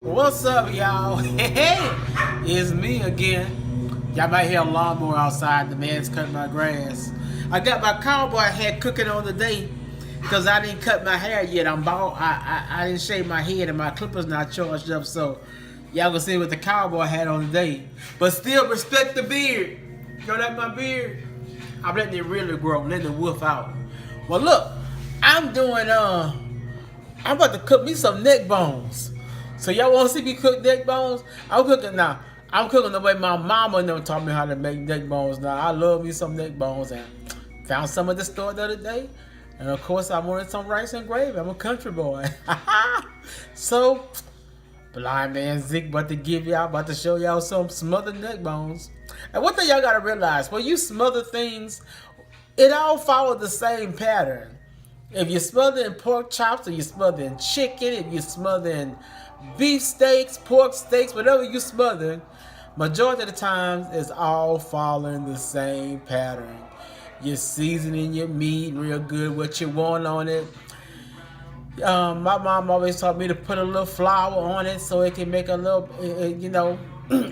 What's up, y'all? Hey, it's me again. Y'all might hear a lawnmower outside. The man's cutting my grass. I got my cowboy hat cooking on today because I didn't cut my hair yet. I'm bald. I didn't shave my head and my clipper's not charged up. So y'all gonna see with the cowboy hat on today. But still respect the beard. You know that my beard? I'm letting it really grow. I'm letting it wolf out. Well, look, I'm doing I'm about to cook me some neck bones. So y'all want to see me cook neck bones? I'm cooking now. I'm cooking the way my mama never taught me how to make neck bones. Now I love me some neck bones and found some at the store the other day. And of course I wanted some rice and gravy. I'm a country boy. So blind man Zeke about to show y'all some smothered neck bones. And one thing y'all gotta realize, when you smother things, it all follows the same pattern. If you're smothering pork chops, or you're smothering chicken, if you're smothering beef steaks, pork steaks, whatever you smothering, majority of the times it's all following the same pattern. You're seasoning your meat real good, what you want on it. My mom always taught me to put a little flour on it so it can make a little,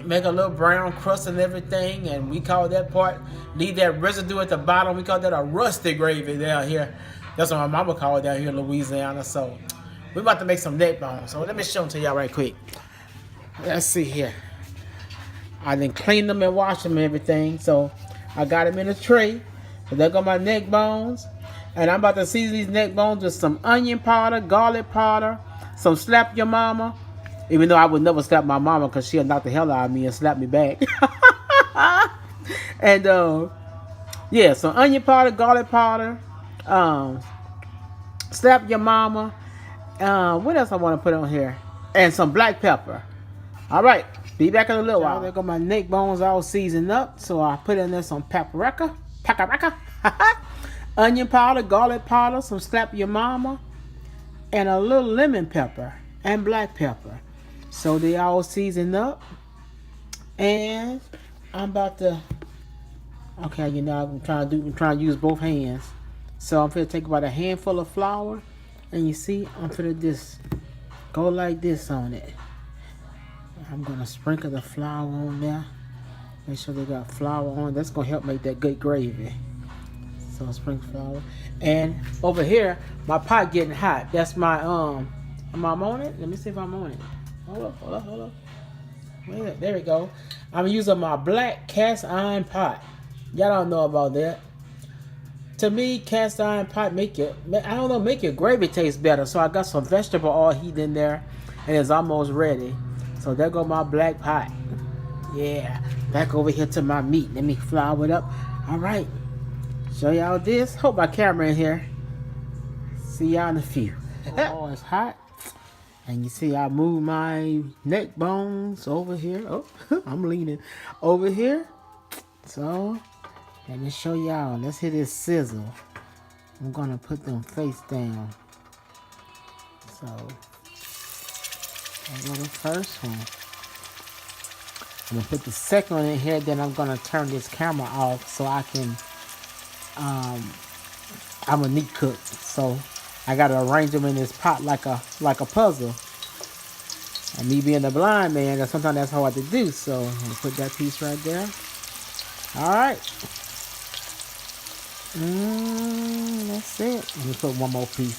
make a little brown crust and everything. And we call that part, leave that residue at the bottom. We call that a rusty gravy down here. That's what my mama called it down here in Louisiana. So we're about to make some neck bones. So let me show them to y'all right quick. Let's see here. I done cleaned them and washed them and everything. So I got them in a tray. So there go my neck bones. And I'm about to season these neck bones with some onion powder, garlic powder, some slap your mama. Even though I would never slap my mama because she'll knock the hell out of me and slap me back. And yeah, some onion powder, garlic powder, slap your mama. What else I want to put on here? And some black pepper. All right, be back in a little while. There go my neck bones all seasoned up. So I put in there some paprika, onion powder, garlic powder, some slap your mama, and a little lemon pepper and black pepper. So they all seasoned up. And I'm about to, okay, I'm trying to use both hands. So I'm gonna take about a handful of flour, and you see, I'm gonna just go like this on it. I'm gonna sprinkle the flour on there. Make sure they got flour on. That's gonna help make that good gravy. So sprinkle flour. And over here, my pot getting hot. That's my am I on it? Let me see if I'm on it. Hold up. Wait, there we go. I'm using my black cast iron pot. Y'all don't know about that. To me, cast iron pot make your gravy taste better. So I got some vegetable oil heat in there, and it's almost ready. So there go my black pot. Yeah, back over here to my meat. Let me flour it up. All right, show y'all this. Hope my camera in here. See y'all in a few. Oh, it's hot. And you see I move my neck bones over here. Oh, I'm leaning over here. So let me show y'all. Let's hit this sizzle. I'm gonna put them face down. So I'll go the first one. I'm gonna put the second one in here. Then I'm gonna turn this camera off so I can. I'm a neat cook, so I gotta arrange them in this pot like a puzzle. And me being a blind man, sometimes that's hard to do. So I'm gonna put that piece right there. All right. That's it. Let me put one more piece,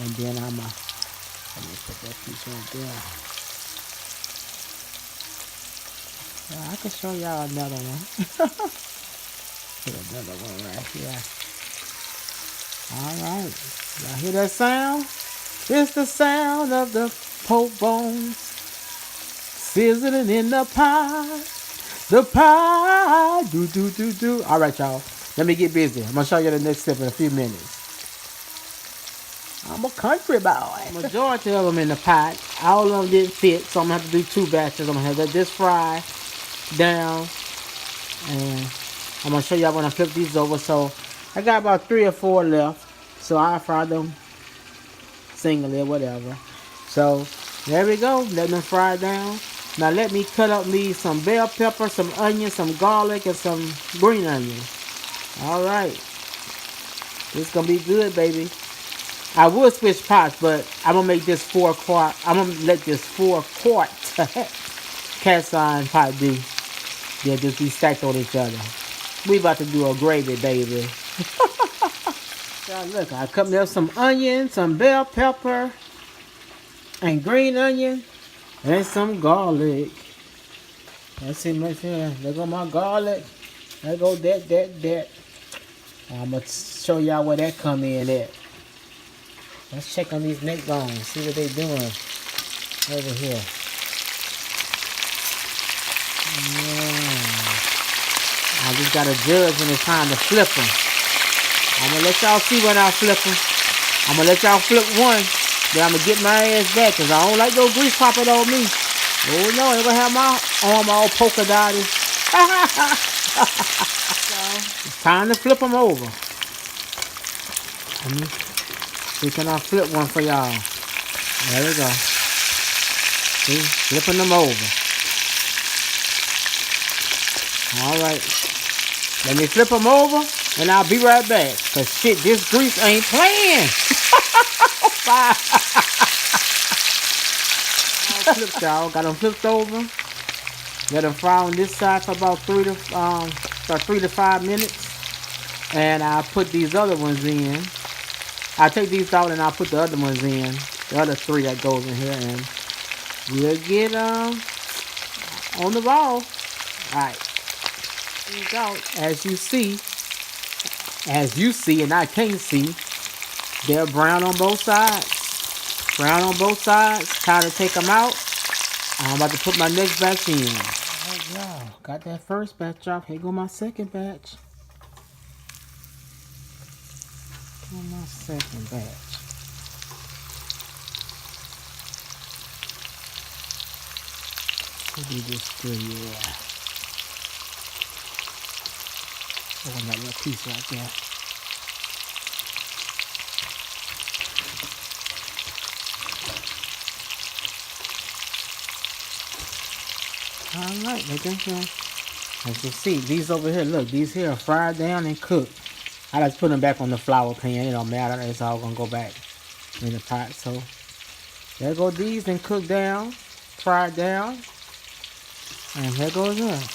and then let me put that piece right there. I can show y'all another one. Put another one right here. All right. Y'all hear that sound? It's the sound of the pork bones sizzling in the pot. The pie. Do. All right, y'all. Let me get busy. I'm going to show you the next step in a few minutes. I'm a country boy. Majority of them in the pot. All of them didn't fit, so I'm going to have to do 2 batches. I'm going to have to let this fry down. And I'm going to show y'all when I flip these over. So I got about 3 or 4 left. So I'll fry them singly or whatever. So there we go. Let them fry down. Now let me cut up me some bell pepper, some onions, some garlic, and some green onions. All right. This is going to be good, baby. I would switch pots, but I'm gonna make this 4 quart. I'm gonna let this 4 quart cast iron pot do. Yeah, just be stacked on each other. We about to do a gravy, baby. So look, I cut me up some onion, some bell pepper, and green onion, and some garlic. That's it right there. There go my garlic. There go that. I'm gonna show y'all where that come in at. Let's check on these neck bones, see what they doing over here. Yeah. I just gotta judge when it's time to flip them. I'm gonna let y'all see when I flip them. I'm gonna let y'all flip one, then I'm gonna get my ass back, cause I don't like no grease popping on me. Oh no, I'm gonna have my arm all polka dotted. It's time to flip them over. Let me see, can I flip one for y'all? There we go. See, flipping them over. Alright. Let me flip them over, and I'll be right back. Cause shit, this grease ain't playing. Flipped, y'all. Got them flipped over. Let them fry on this side for about 3 to 5 minutes. And I'll put these other ones in. I'll take these out and I'll put the other ones in. The other 3 that goes in here, and we'll get on the ball. Alright. These out. As you see, and I can't see, they're brown on both sides. Brown on both sides. Time to take them out. I'm about to put my next batch in. Alright, y'all. Got that first batch off. Here go my second batch. My second batch. We'll do this good, yeah. Oh, that little piece right there. Alright, like that. As you see, these over here, look, these here are fried down and cooked. I just put them back on the flour pan. It don't matter. It's all gonna go back in the pot. So there go these and cooked down, fried down, and there goes that.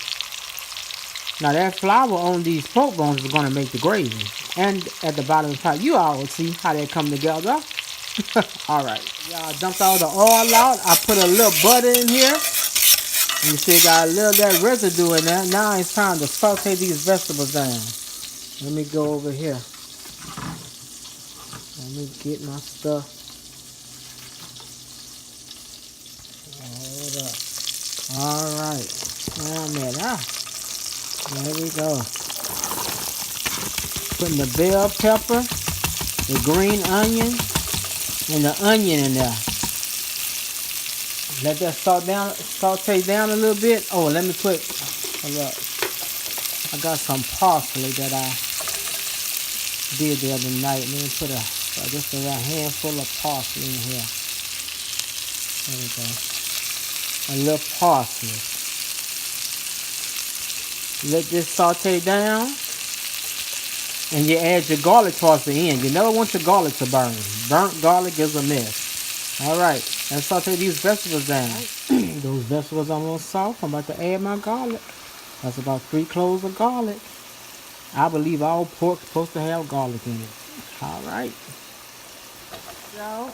Now that flour on these pork bones is gonna make the gravy. And at the bottom of the pot, you all will see how they come together. All right, y'all dumped all the oil out. I put a little butter in here. And you see, got a little of that residue in there. Now it's time to saute these vegetables down. Let me go over here. Let me get my stuff. Hold up. Alright. There we go. Putting the bell pepper, the green onion, and the onion in there. Let that saute down a little bit. Oh, let me put, hold up. I got some parsley that I did the other night. Let me put just a handful of parsley in here. There we go. A little parsley. Let this saute down. And you add your garlic towards the end. You never want your garlic to burn. Burnt garlic is a mess. Alright, let's saute these vegetables down. Those vegetables are almost soft. I'm about to add my garlic. That's about 3 cloves of garlic. I believe all pork is supposed to have garlic in it. Alright. So,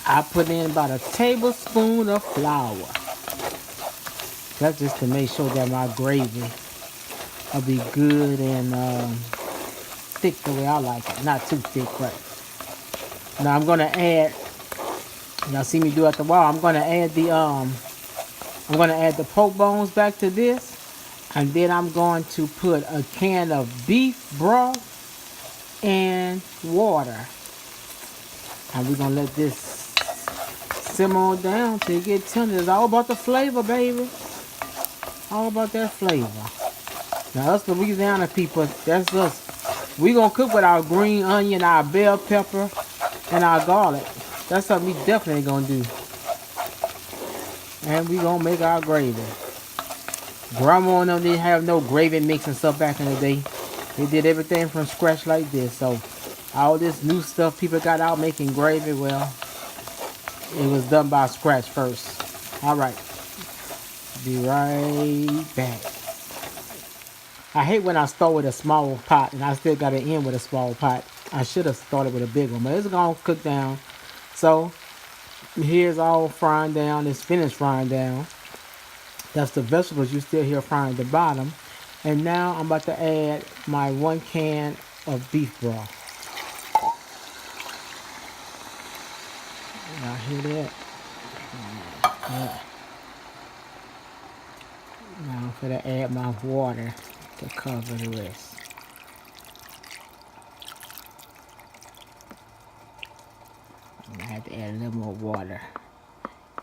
I put in about a tablespoon of flour. That's just to make sure that my gravy will be good and thick the way I like it. Not too thick, but now I'm gonna add, y'all see me do at the wall, I'm gonna add the pork bones back to this. And then I'm going to put a can of beef broth and water. And we're going to let this simmer on down till it gets tender. It's all about the flavor, baby. All about that flavor. Now, us Louisiana people, that's us. We're going to cook with our green onion, our bell pepper, and our garlic. That's something we definitely going to do. And we're going to make our gravy. Grandma and them didn't have no gravy mix and stuff back in the day. They did everything from scratch like this. So All this new stuff people got out making gravy, well, it was done by scratch first. All right. Be right back. I hate when I start with a small pot and I still got to end with a small pot. I should have started with a big one, but it's going to cook down. So here's all frying down. It's finished frying down. That's the vegetables you still hear frying at the bottom. And now I'm about to add my 1 can of beef broth. Y'all hear that? Yeah. Now I'm going to add my water to cover the rest. I have to add a little more water.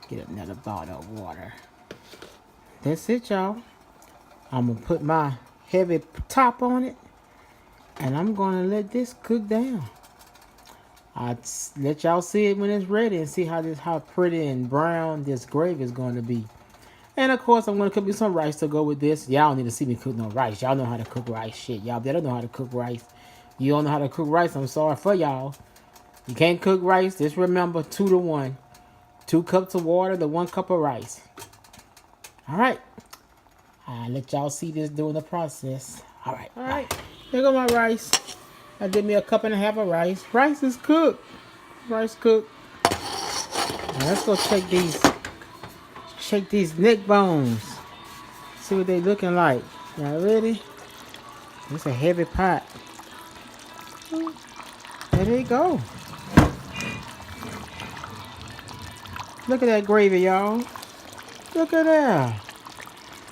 Get another bottle of water. That's it, y'all. I'm going to put my heavy top on it. And I'm going to let this cook down. I'll let y'all see it when it's ready and see how pretty and brown this gravy is going to be. And of course, I'm going to cook me some rice to go with this. Y'all don't need to see me cook no rice. Y'all know how to cook rice. Shit, y'all better know how to cook rice. You don't know how to cook rice, I'm sorry for y'all. You can't cook rice. Just remember 2 to 1. 2 cups of water to 1 cup of rice. All right. I'll let y'all see this during the process. All right. All right. Here go my rice. I did me a cup and a half of rice. Rice is cooked. Rice cooked. Now let's go check these neck bones. See what they looking like. Y'all ready? It's a heavy pot. There they go. Look at that gravy, y'all. Look at that.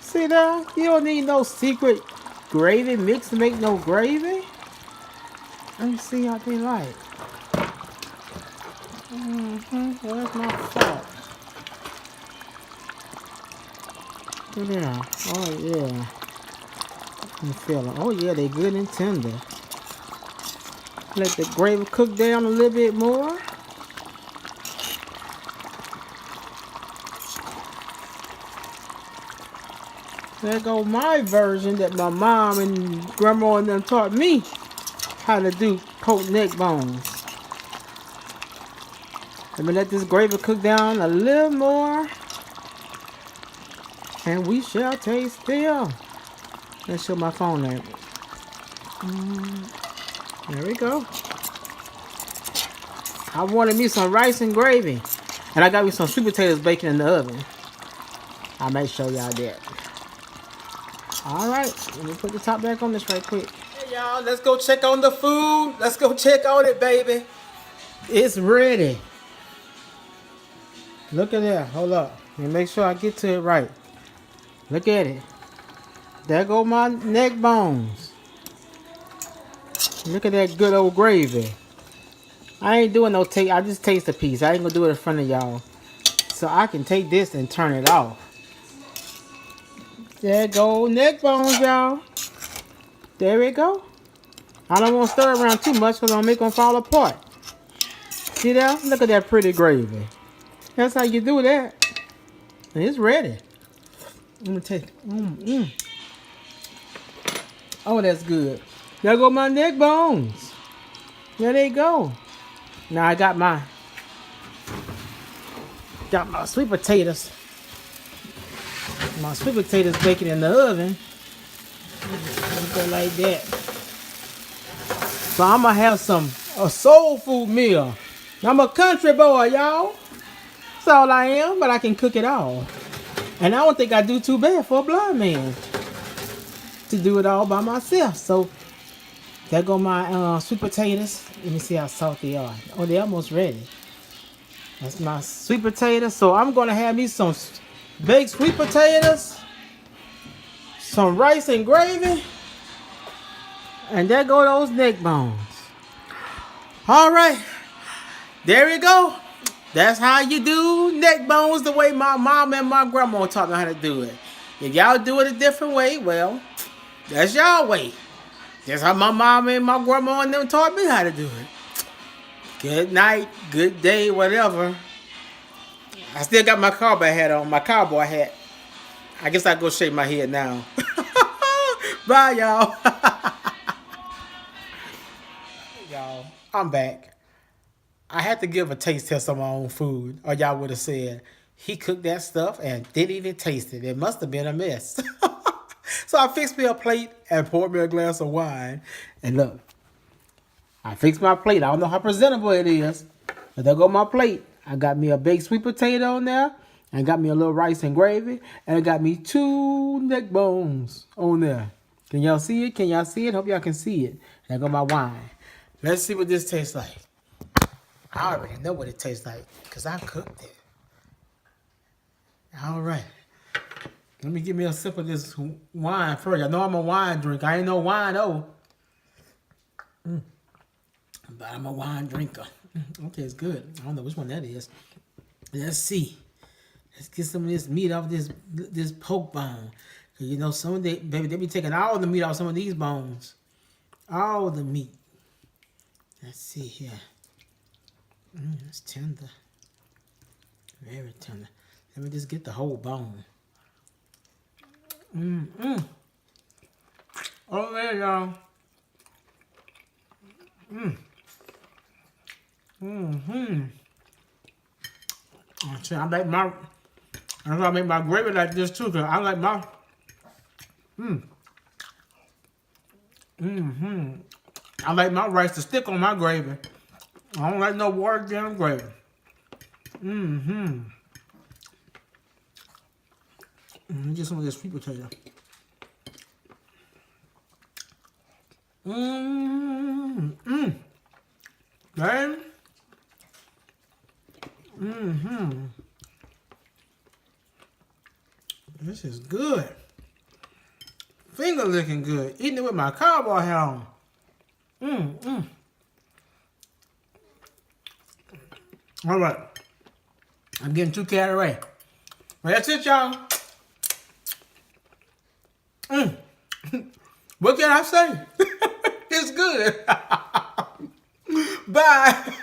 See that? You don't need no secret gravy mix to make no gravy. Let me see how they like. Where's my fork? Look at that. Oh yeah. I'm feeling. Oh yeah, they good and tender. Let the gravy cook down a little bit more. There go my version that my mom and grandma and them taught me how to do poached neck bones. Let me let this gravy cook down a little more. And we shall taste them. Let's show my phone there. There we go. I wanted me some rice and gravy. And I got me some sweet potatoes baking in the oven. I may show y'all that. Alright, let me put the top back on this right quick. Hey y'all, let's go check on the food. Let's go check on it, baby. It's ready. Look at that. Hold up. Let me make sure I get to it right. Look at it. There go my neck bones. Look at that good old gravy. I ain't doing no taste. I just taste a piece. I ain't gonna do it in front of y'all. So I can take this and turn it off. There go neck bones, y'all. There we go. I don't want to stir around too much because I'm make them fall apart. See that? Look at that pretty gravy. That's how you do that. And it's ready. Let me take. Oh, that's good. There go my neck bones. There they go. Now I got my sweet potatoes. My sweet potatoes baking in the oven. Go like that. So I'm gonna have a soul food meal. I'm a country boy, y'all. That's all I am, but I can cook it all. And I don't think I do too bad for a blind man to do it all by myself. So there go my sweet potatoes. Let me see how soft they are. Oh, they're almost ready. That's my sweet potatoes. So I'm gonna have me some baked sweet potatoes, some rice and gravy, and there go those neck bones. All right, there we go. That's how you do neck bones the way my mom and my grandma taught me how to do it. If y'all do it a different way, well, that's y'all way. That's how my mom and my grandma and them taught me how to do it. Good night, good day, whatever. I still got my cowboy hat on, my cowboy hat. I guess I go shave my head now. Bye, y'all. Y'all. I'm back. I had to give a taste test on my own food, or y'all would have said he cooked that stuff and didn't even taste it. It must have been a mess. So I fixed me a plate and poured me a glass of wine. And look, I fixed my plate. I don't know how presentable it is, but there go my plate. I got me a baked sweet potato on there, and got me a little rice and gravy, and I got me 2 neck bones on there. Can y'all see it? Can y'all see it? Hope y'all can see it. And there go my wine. Let's see what this tastes like. I already know what it tastes like because I cooked it. All right. Let me give me a sip of this wine first. I know I'm a wine drinker. I ain't no wine, though. But I'm a wine drinker. Okay, it's good. I don't know which one that is. Let's see. Let's get some of this meat off this poke bone. You know, some of they be taking all the meat off some of these bones. All the meat. Let's see here. It's tender. Very tender. Let me just get the whole bone. Oh, there y'all. I gotta make my gravy like this too, cause I like my. I like my rice to stick on my gravy. I don't like no watered down gravy. Let me get some of this sweet potato. Babe. This is good. Finger looking good. Eating it with my cowboy hat on. All right. I'm getting too carried away. Well, that's it, y'all. What can I say? It's good. Bye.